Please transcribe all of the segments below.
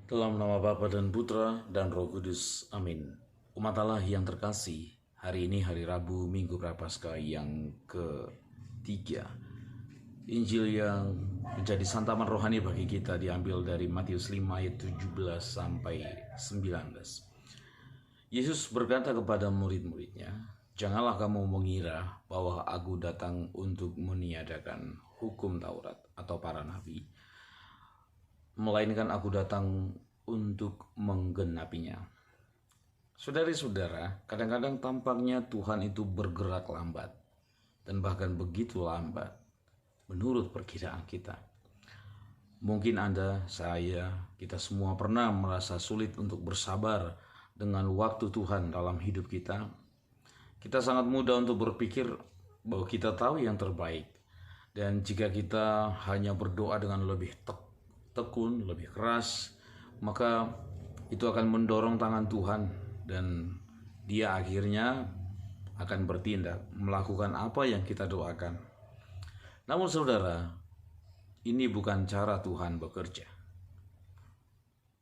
Dalam nama Bapa dan Putra dan Roh Kudus. Amin. Umat Allah yang terkasih, hari ini hari Rabu Minggu Prapaskah yang ketiga. Injil yang menjadi santapan rohani bagi kita diambil dari Matius 5 ayat 17 sampai 19. Yesus berkata kepada murid-muridnya, "Janganlah kamu mengira bahwa aku datang untuk meniadakan hukum Taurat atau para nabi, melainkan aku datang untuk menggenapinya." Saudara-saudara, kadang-kadang tampaknya Tuhan itu bergerak lambat, dan bahkan begitu lambat menurut perkiraan kita. Mungkin Anda, saya, kita semua pernah merasa sulit untuk bersabar dengan waktu Tuhan dalam hidup kita. Kita sangat mudah untuk berpikir bahwa kita tahu yang terbaik, dan jika kita hanya berdoa dengan lebih tekun, lebih keras, maka itu akan mendorong tangan Tuhan dan Dia akhirnya akan bertindak, melakukan apa yang kita doakan. Namun saudara, ini bukan cara Tuhan bekerja.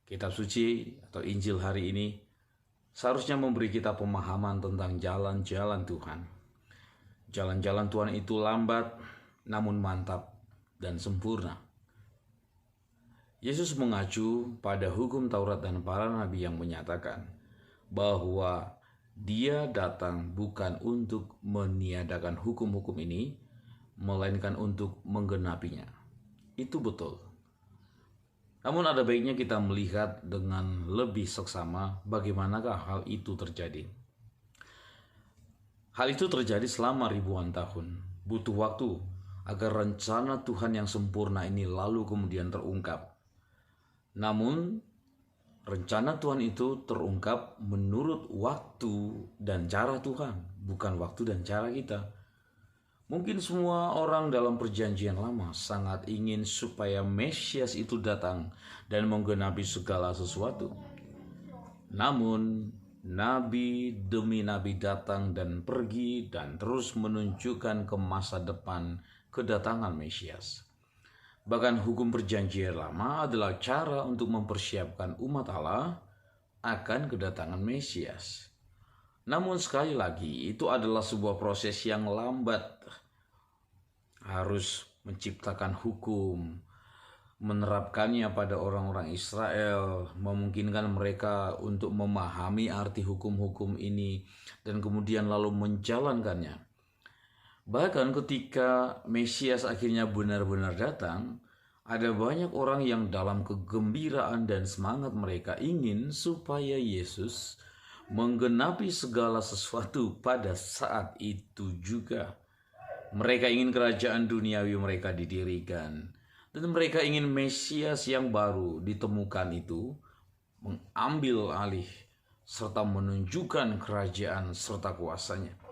Kitab suci atau Injil hari ini seharusnya memberi kita pemahaman tentang jalan-jalan Tuhan. Jalan-jalan Tuhan itu lambat, namun mantap dan sempurna. Yesus mengacu pada hukum Taurat dan para nabi yang menyatakan bahwa Dia datang bukan untuk meniadakan hukum-hukum ini, melainkan untuk menggenapinya. Itu betul. Namun ada baiknya kita melihat dengan lebih seksama bagaimanakah hal itu terjadi. Hal itu terjadi selama ribuan tahun. Butuh waktu agar rencana Tuhan yang sempurna ini lalu kemudian terungkap. Namun, rencana Tuhan itu terungkap menurut waktu dan cara Tuhan, bukan waktu dan cara kita. Mungkin semua orang dalam perjanjian lama sangat ingin supaya Mesias itu datang dan menggenapi segala sesuatu. Namun, nabi demi nabi datang dan pergi dan terus menunjukkan ke masa depan kedatangan Mesias. Bahkan hukum perjanjian lama adalah cara untuk mempersiapkan umat Allah akan kedatangan Mesias. Namun sekali lagi, itu adalah sebuah proses yang lambat. Harus menciptakan hukum, menerapkannya pada orang-orang Israel, memungkinkan mereka untuk memahami arti hukum-hukum ini, dan kemudian lalu menjalankannya. Bahkan ketika Mesias akhirnya benar-benar datang, ada banyak orang yang dalam kegembiraan dan semangat mereka ingin supaya Yesus menggenapi segala sesuatu pada saat itu juga. Mereka ingin kerajaan duniawi mereka didirikan, dan mereka ingin Mesias yang baru ditemukan itu mengambil alih serta menunjukkan kerajaan serta kuasanya.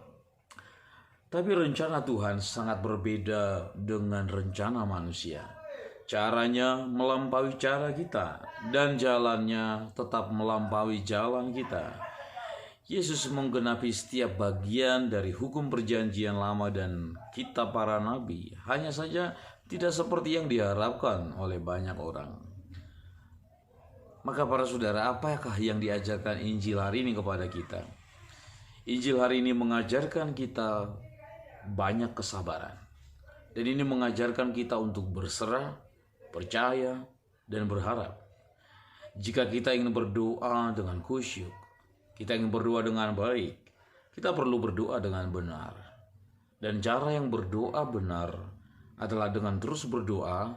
Tapi rencana Tuhan sangat berbeda dengan rencana manusia. Caranya melampaui cara kita, dan jalannya tetap melampaui jalan kita. Yesus menggenapi setiap bagian dari hukum perjanjian lama dan kitab para nabi, hanya saja tidak seperti yang diharapkan oleh banyak orang. Maka para saudara, apakah yang diajarkan Injil hari ini kepada kita? Injil hari ini mengajarkan kita banyak kesabaran. Dan ini mengajarkan kita untuk berserah, percaya, dan berharap. Jika kita ingin berdoa dengan khusyuk, kita ingin berdoa dengan baik, kita perlu berdoa dengan benar. Dan cara yang berdoa benar adalah dengan terus berdoa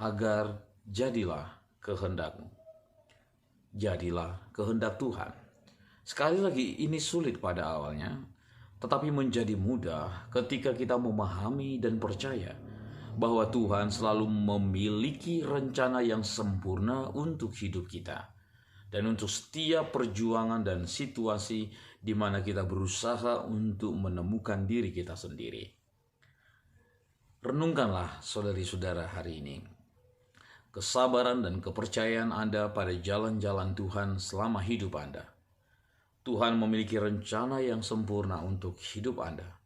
agar jadilah kehendakmu. Jadilah kehendak Tuhan. Sekali lagi, ini sulit pada awalnya, tetapi menjadi mudah ketika kita memahami dan percaya bahwa Tuhan selalu memiliki rencana yang sempurna untuk hidup kita dan untuk setiap perjuangan dan situasi di mana kita berusaha untuk menemukan diri kita sendiri. Renungkanlah saudari-saudara hari ini kesabaran dan kepercayaan Anda pada jalan-jalan Tuhan selama hidup Anda. Tuhan memiliki rencana yang sempurna untuk hidup Anda,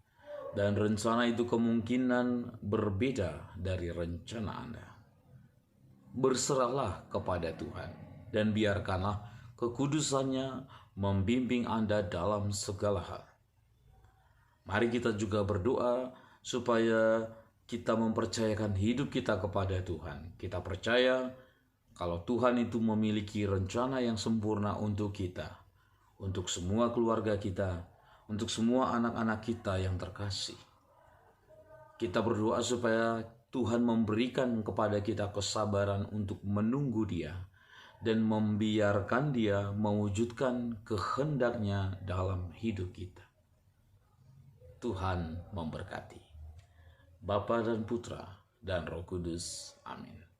dan rencana itu kemungkinan berbeda dari rencana Anda. Berserahlah kepada Tuhan. dan biarkanlah kekudusannya membimbing Anda dalam segala hal. Mari kita juga berdoa supaya kita mempercayakan hidup kita kepada Tuhan. Kita percaya kalau Tuhan itu memiliki rencana yang sempurna untuk kita, untuk semua keluarga kita, untuk semua anak-anak kita yang terkasih. Kita berdoa supaya Tuhan memberikan kepada kita kesabaran untuk menunggu Dia dan membiarkan Dia mewujudkan kehendaknya dalam hidup kita. Tuhan memberkati. Bapa dan Putra dan Roh Kudus. Amin.